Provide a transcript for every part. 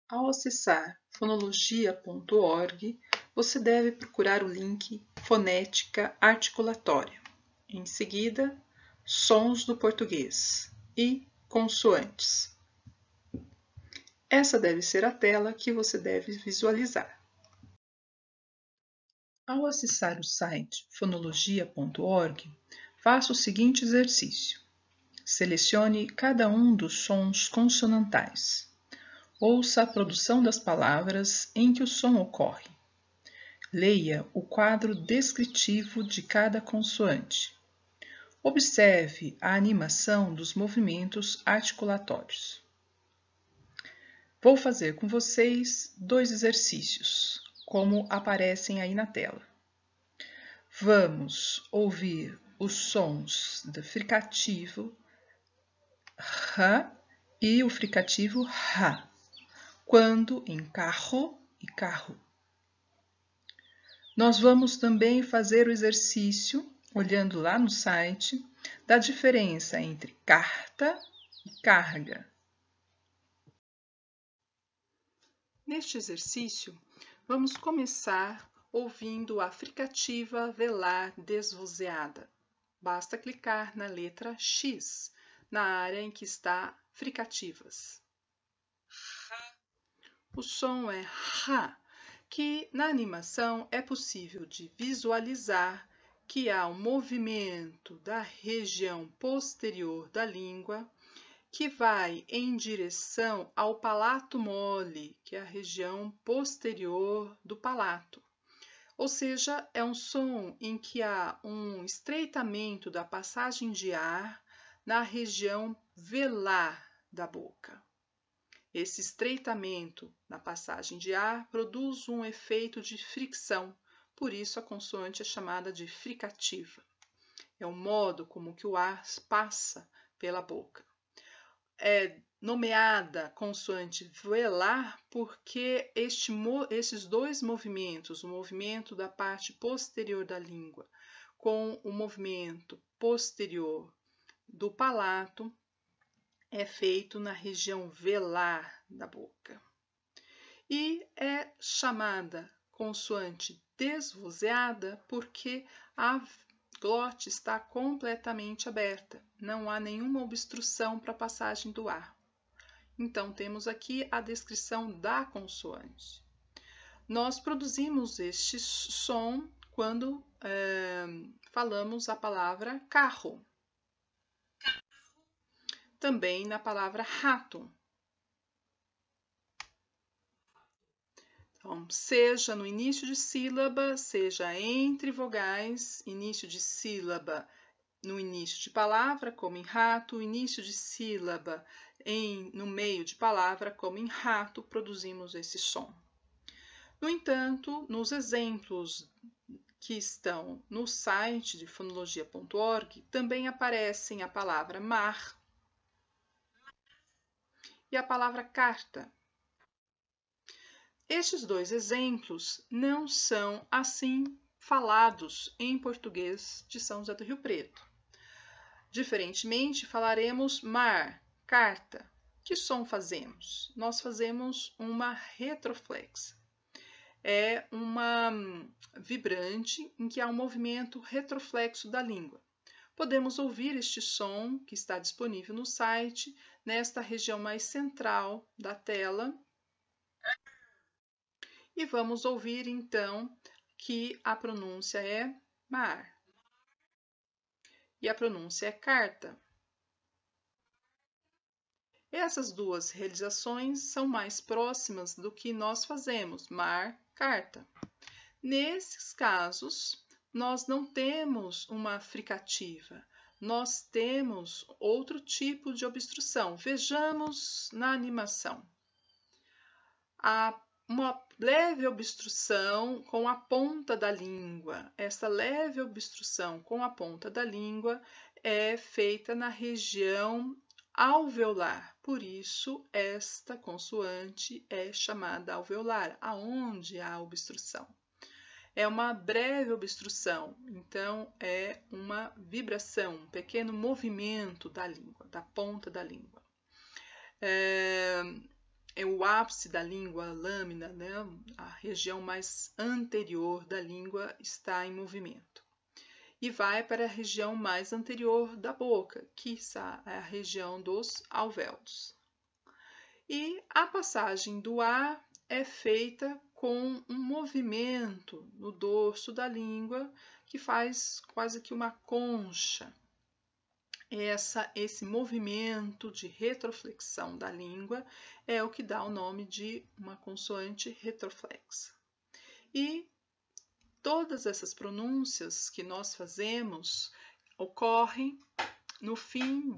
Ao acessar fonologia.org, você deve procurar o link Fonética Articulatória. Em seguida, Sons do português e consoantes. Essa deve ser a tela que você deve visualizar. Ao acessar o site fonologia.org, faça o seguinte exercício. Selecione cada um dos sons consonantais. Ouça a produção das palavras em que o som ocorre. Leia o quadro descritivo de cada consoante. Observe a animação dos movimentos articulatórios. Vou fazer com vocês 2 exercícios, como aparecem aí na tela. Vamos ouvir os sons do fricativo R e o fricativo RA, quando em carro e carro. Nós vamos também fazer o exercício, olhando lá no site, da diferença entre carta e carga. Neste exercício, vamos começar ouvindo a fricativa velar desvozeada. Basta clicar na letra X, na área em que está fricativas. O som é RA, que na animação é possível de visualizar que há um movimento da região posterior da língua que vai em direção ao palato mole, que é a região posterior do palato. Ou seja, é um som em que há um estreitamento da passagem de ar na região velar da boca. Esse estreitamento na passagem de ar produz um efeito de fricção, por isso a consoante é chamada de fricativa. É o modo como que o ar passa pela boca. É nomeada consoante velar porque esses 2 movimentos, o movimento da parte posterior da língua com o movimento posterior do palato, é feito na região velar da boca. E é chamada consoante desvozeada porque a glote está completamente aberta, não há nenhuma obstrução para a passagem do ar. Então, temos aqui a descrição da consoante. Nós produzimos este som quando falamos a palavra carro. Também na palavra rato. Então, seja no início de sílaba, seja entre vogais, início de sílaba no início de palavra, como em rato, início de sílaba no meio de palavra, como em rato, produzimos esse som. No entanto, nos exemplos que estão no site de fonologia.org, também aparecem a palavra mar e a palavra carta. Estes 2 exemplos não são assim falados em português de São José do Rio Preto. Diferentemente, falaremos mar, carta. Que som fazemos? Nós fazemos uma retroflexa. É uma vibrante em que há um movimento retroflexo da língua. Podemos ouvir este som que está disponível no site, nesta região mais central da tela. E vamos ouvir então que a pronúncia é mar e a pronúncia é carta. Essas 2 realizações são mais próximas do que nós fazemos, mar, carta. Nesses casos, nós não temos uma fricativa, nós temos outro tipo de obstrução. Vejamos na animação. Há uma leve obstrução com a ponta da língua. Essa leve obstrução com a ponta da língua é feita na região alveolar. Por isso, esta consoante é chamada alveolar, aonde há obstrução. É uma breve obstrução, então é uma vibração, um pequeno movimento da língua, da ponta da língua. é o ápice da língua, a lâmina, né? A região mais anterior da língua está em movimento. E vai para a região mais anterior da boca, que é a região dos alvéolos. E a passagem do ar é feita com um movimento no dorso da língua que faz quase que uma concha. Esse movimento de retroflexão da língua é o que dá o nome de uma consoante retroflexa. E todas essas pronúncias que nós fazemos ocorrem no fim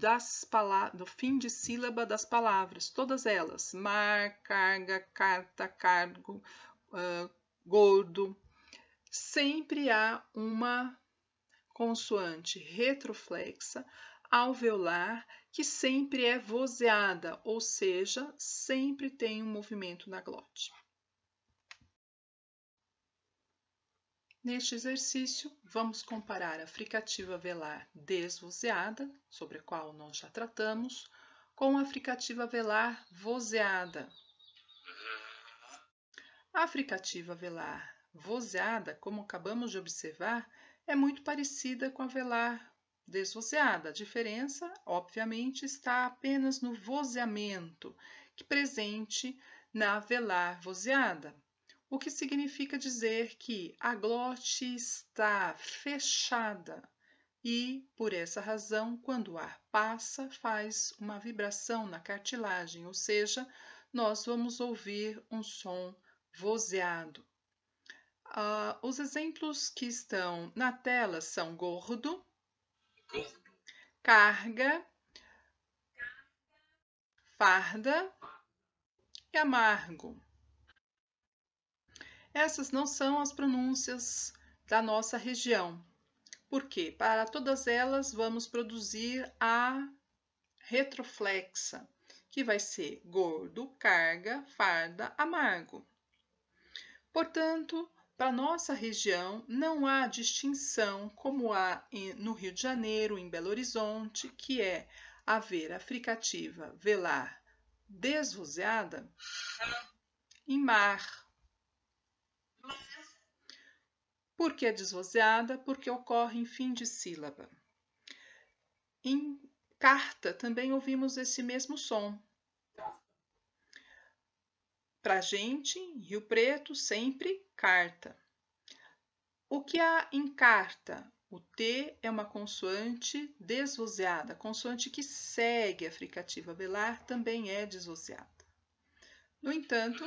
de sílaba das palavras, todas elas, mar, carga, carta, cargo, gordo. Sempre há uma consoante retroflexa alveolar que sempre é vozeada, ou seja, sempre tem um movimento na glote. Neste exercício, vamos comparar a fricativa velar desvozeada, sobre a qual nós já tratamos, com a fricativa velar vozeada. A fricativa velar vozeada, como acabamos de observar, é muito parecida com a velar desvozeada. A diferença, obviamente, está apenas no vozeamento, que presente na velar vozeada. O que significa dizer que a glote está fechada e, por essa razão, quando o ar passa, faz uma vibração na cartilagem, ou seja, nós vamos ouvir um som vozeado. Os exemplos que estão na tela são gordo, carga, farda e amargo. Essas não são as pronúncias da nossa região, porque para todas elas vamos produzir a retroflexa, que vai ser gordo, carga, farda, amargo. Portanto, para nossa região não há distinção como há no Rio de Janeiro, em Belo Horizonte, que é haver a fricativa velar desvozeada em mar. Por que desvozeada? Porque ocorre em fim de sílaba. Em carta também ouvimos esse mesmo som. Para a gente, em Rio Preto, sempre carta. O que há em carta? O T é uma consoante desvozeada. A consoante que segue a fricativa velar também é desvozeada. No entanto,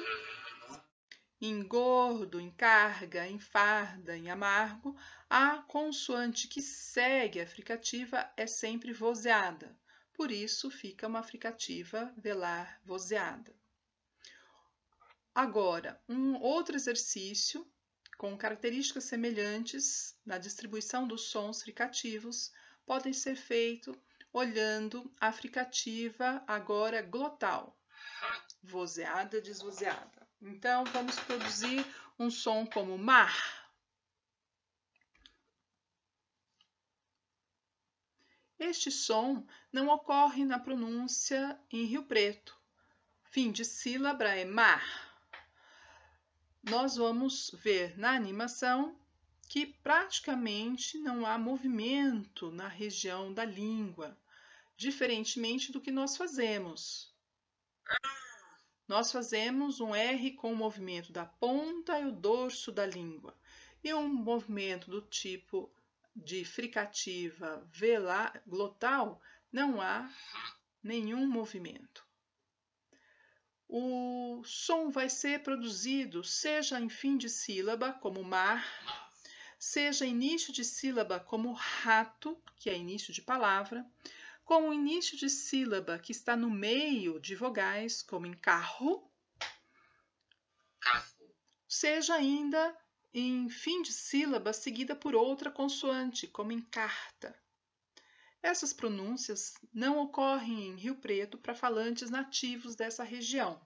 em gordo, em carga, em farda, em amargo, a consoante que segue a fricativa é sempre vozeada. Por isso, fica uma fricativa velar vozeada. Agora, um outro exercício com características semelhantes na distribuição dos sons fricativos podem ser feito olhando a fricativa agora glotal, vozeada, desvozeada. Então, vamos produzir um som como mar. Este som não ocorre na pronúncia em Rio Preto. Fim de sílaba é mar. Nós vamos ver na animação que praticamente não há movimento na região da língua, diferentemente do que nós fazemos. Nós fazemos um R com o movimento da ponta e o dorso da língua, e um movimento do tipo de fricativa velar glotal não há nenhum movimento. O som vai ser produzido seja em fim de sílaba, como mar, seja início de sílaba, como rato, que é início de palavra, com o início de sílaba que está no meio de vogais, como em carro, seja ainda em fim de sílaba seguida por outra consoante, como em carta. Essas pronúncias não ocorrem em Rio Preto para falantes nativos dessa região.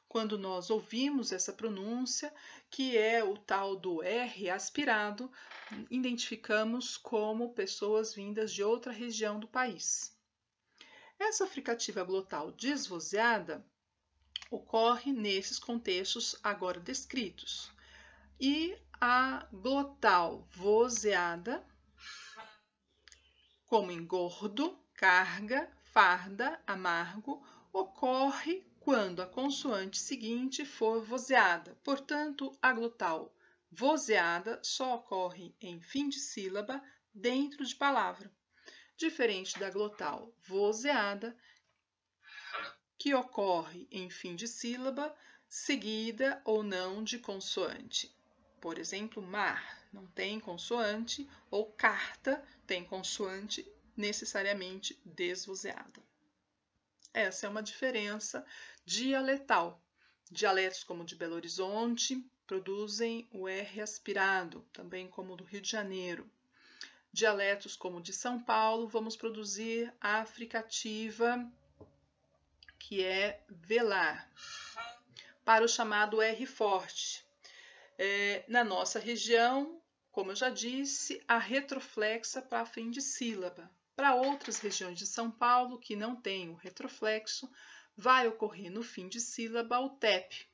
Quando nós ouvimos essa pronúncia, que é o tal do R aspirado, identificamos como pessoas vindas de outra região do país. Essa fricativa glotal desvozeada ocorre nesses contextos agora descritos. E a glotal vozeada, como em gordo, carga, farda, amargo, ocorre quando a consoante seguinte for vozeada. Portanto, a glotal vozeada só ocorre em fim de sílaba dentro de palavra, diferente da glotal vozeada, que ocorre em fim de sílaba, seguida ou não de consoante. Por exemplo, mar não tem consoante, ou carta tem consoante necessariamente desvozeada. Essa é uma diferença dialetal. Dialetos como o de Belo Horizonte produzem o R aspirado, também como o do Rio de Janeiro. Dialetos como o de São Paulo, vamos produzir a fricativa, que é velar, para o chamado R forte. Na nossa região, como eu já disse, a retroflexa para fim de sílaba. Para outras regiões de São Paulo que não tem o retroflexo, vai ocorrer no fim de sílaba o TEP,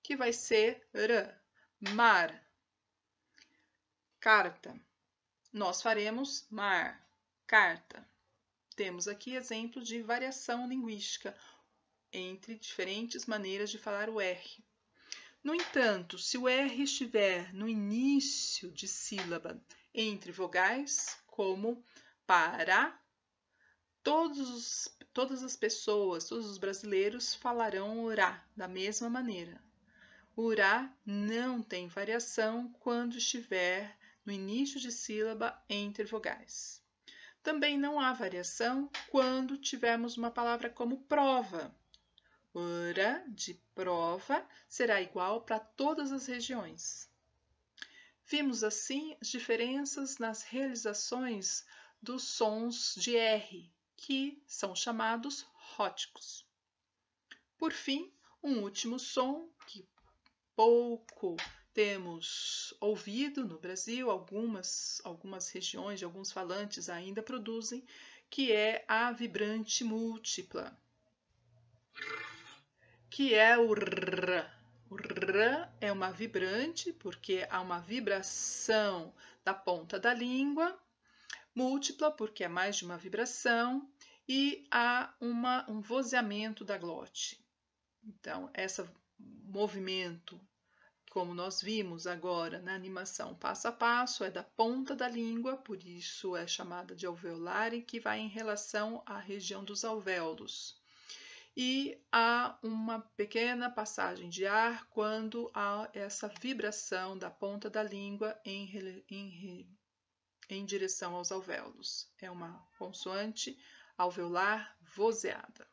que vai ser r, mar. Carta, nós faremos mar, carta. Temos aqui exemplo de variação linguística entre diferentes maneiras de falar o R. No entanto, se o R estiver no início de sílaba entre vogais, como para, todas as pessoas, todos os brasileiros falarão orá da mesma maneira. O urá não tem variação quando estiver no início de sílaba entre vogais. Também não há variação quando tivermos uma palavra como prova. Ora de prova será igual para todas as regiões. Vimos assim as diferenças nas realizações dos sons de R, que são chamados róticos. Por fim, um último som que pouco temos ouvido no Brasil, algumas regiões, alguns falantes ainda produzem, que é a vibrante múltipla, que é o R. O R é uma vibrante, porque há uma vibração da ponta da língua, múltipla, porque é mais de uma vibração, e há um vozeamento da glote. Então, esse movimento, como nós vimos agora na animação passo a passo, é da ponta da língua, por isso é chamada de alveolar, e que vai em relação à região dos alvéolos. E há uma pequena passagem de ar quando há essa vibração da ponta da língua em direção aos alvéolos. É uma consoante alveolar vozeada.